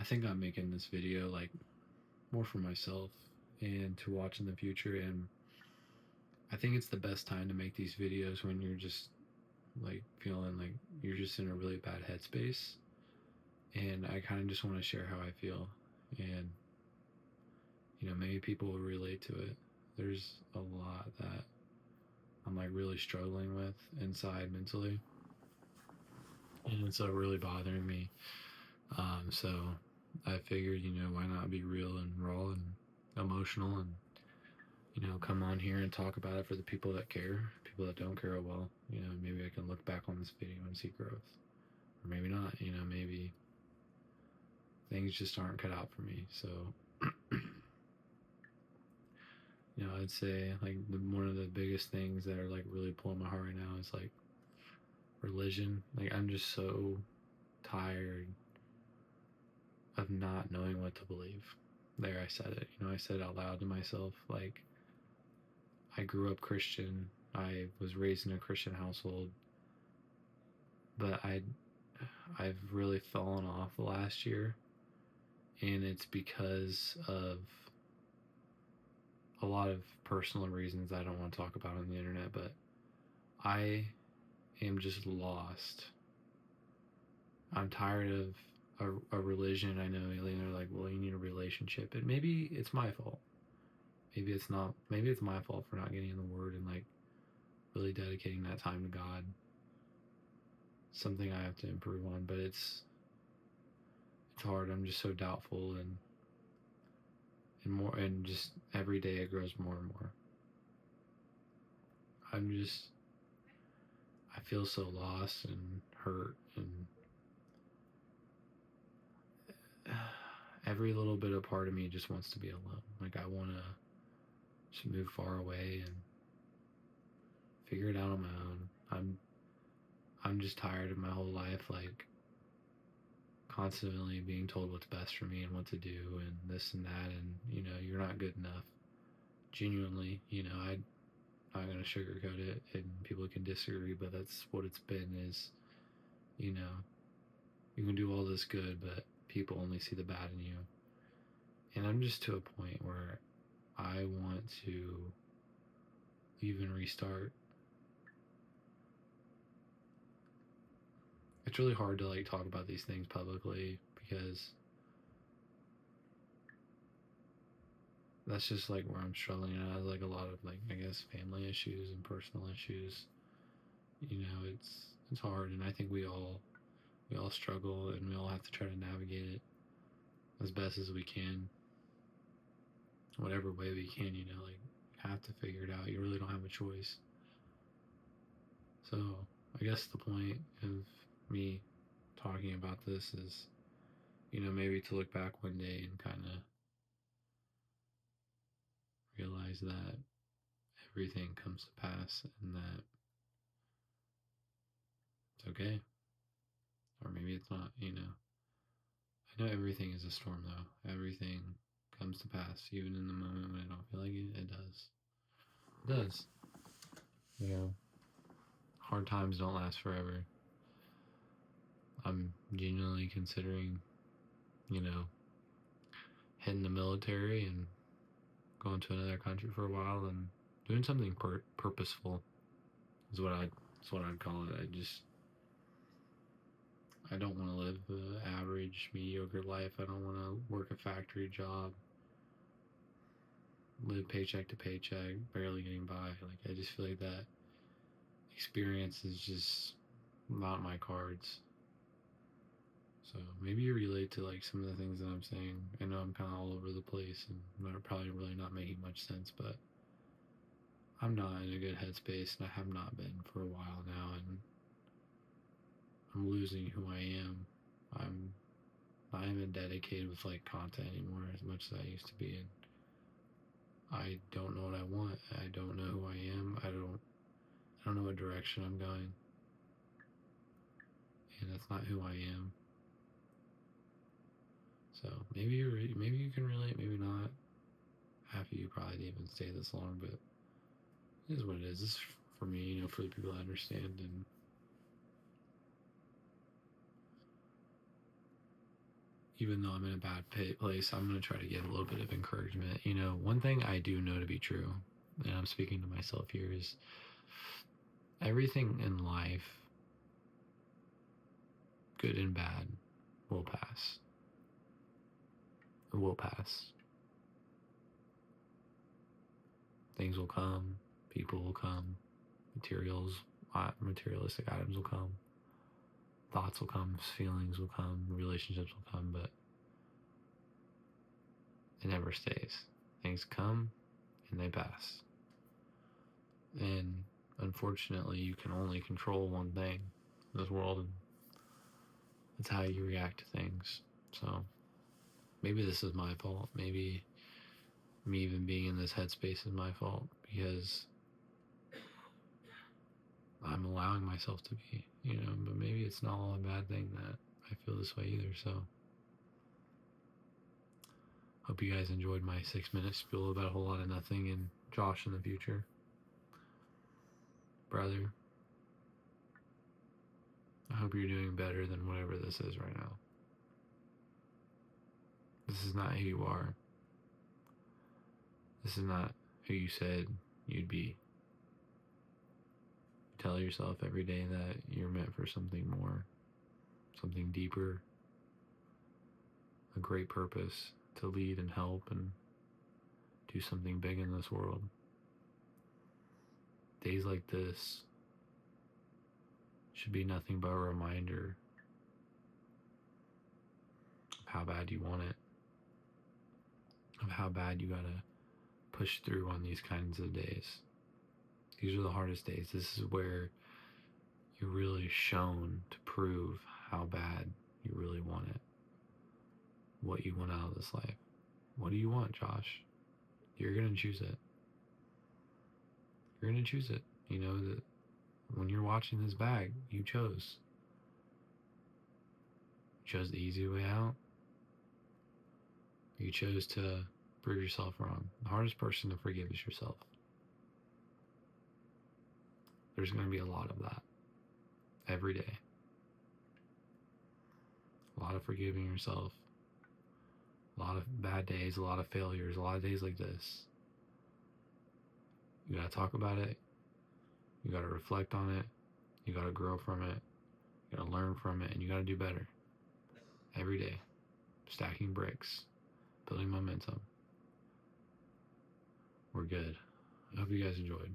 I think I'm making this video like more for myself and to watch in the future. And I think it's the best time to make these videos when you're just like feeling like you're just in a really bad headspace. And I kind of just want to share how I feel. And, maybe people will relate to it. There's a lot that I'm like really struggling with inside mentally. And it's really bothering me. So I figured, why not be real and raw and emotional and, come on here and talk about it for the people that care. People that don't care, well, maybe I can look back on this video and see growth. Or maybe not, maybe things just aren't cut out for me. So, I'd say like one of the biggest things that are like really pulling my heart right now is like religion. Like I'm just so tired of not knowing what to believe. There, I said it. I said it out loud to myself. Like, I grew up Christian. I was raised in a Christian household, but I've really fallen off the last year, and it's because of a lot of personal reasons I don't want to talk about on the internet. But I am just lost. I'm tired of a religion. I know, they're like, well, you need a relationship, and maybe it's my fault. Maybe it's not. Maybe it's my fault for not getting in the Word and like really dedicating that time to God. Something I have to improve on, but it's hard. I'm just so doubtful, and more, and just every day it grows more and more. I feel so lost and hurt, and every little bit of part of me just wants to be alone. Like I want to just move far away and figure it out on my own. I'm just tired of my whole life, like constantly being told what's best for me and what to do and this and that, and you're not good enough. Genuinely, I'm not gonna sugarcoat it, and people can disagree, but that's what it's been. Is you know you can do all this good, but people only see the bad in you. And I'm just to a point where I want to even restart. It's really hard to like talk about these things publicly because that's just like where I'm struggling. And I have like a lot of like, I guess, family issues and personal issues. It's hard, and I think we all struggle, and we all have to try to navigate it as best as we can, whatever way we can. Like have to figure it out. You really don't have a choice. So I guess the point of me talking about this is, maybe to look back one day and kind of realize that everything comes to pass and that it's okay. Or maybe it's not. I know everything is a storm, though. Everything comes to pass, even in the moment when I don't feel like it. It does. It does. Hard times don't last forever. I'm genuinely considering, hitting the military and going to another country for a while and doing something purposeful is what I'd call it. I don't want to live the average, mediocre life. I don't want to work a factory job, live paycheck to paycheck, barely getting by. Like, I just feel like that experience is just not my cards. So maybe you relate to like some of the things that I'm saying. I know I'm kind of all over the place and I'm probably really not making much sense, but I'm not in a good headspace, and I have not been for a while now, and I'm losing who I am. I'm not even dedicated with like content anymore as much as I used to be, and I don't know what I want. I don't know who I am. I don't know what direction I'm going, and that's not who I am. So maybe you can relate, maybe not. Half of you probably didn't even stay this long, but it is what it is. This is for me, for the people that understand. And even though I'm in a bad place, I'm going to try to get a little bit of encouragement. You know, one thing I do know to be true, and I'm speaking to myself here, is everything in life, good and bad, will pass. It will pass. Things will come, people will come, materialistic items will come, thoughts will come, feelings will come, relationships will come, but it never stays. Things come and they pass. And unfortunately, you can only control one thing in this world, and it's how you react to things. So maybe this is my fault. Maybe me even being in this headspace is my fault, because I'm allowing myself to be, you know, but maybe it's not all a bad thing that I feel this way either. So hope you guys enjoyed my 6-minute spiel about a whole lot of nothing and Josh in the future. Brother, I hope you're doing better than whatever this is right now. This is not who you are. This is not who you said you'd be. Tell yourself every day that you're meant for something more, something deeper, a great purpose to lead and help and do something big in this world. Days like this should be nothing but a reminder of how bad you want it, of how bad you gotta push through on these kinds of days. These are the hardest days. This is where you're really shown to prove how bad you really want it, what you want out of this life. What do you want, Josh? You're gonna choose it. You're gonna choose it. You know that when you're watching this bag, you chose. You chose the easy way out. You chose to prove yourself wrong. The hardest person to forgive is yourself. There's going to be a lot of that every day. A lot of forgiving yourself. A lot of bad days, a lot of failures, a lot of days like this. You got to talk about it. You got to reflect on it. You got to grow from it. You got to learn from it, and you got to do better every day. Stacking bricks, building momentum. We're good. I hope you guys enjoyed.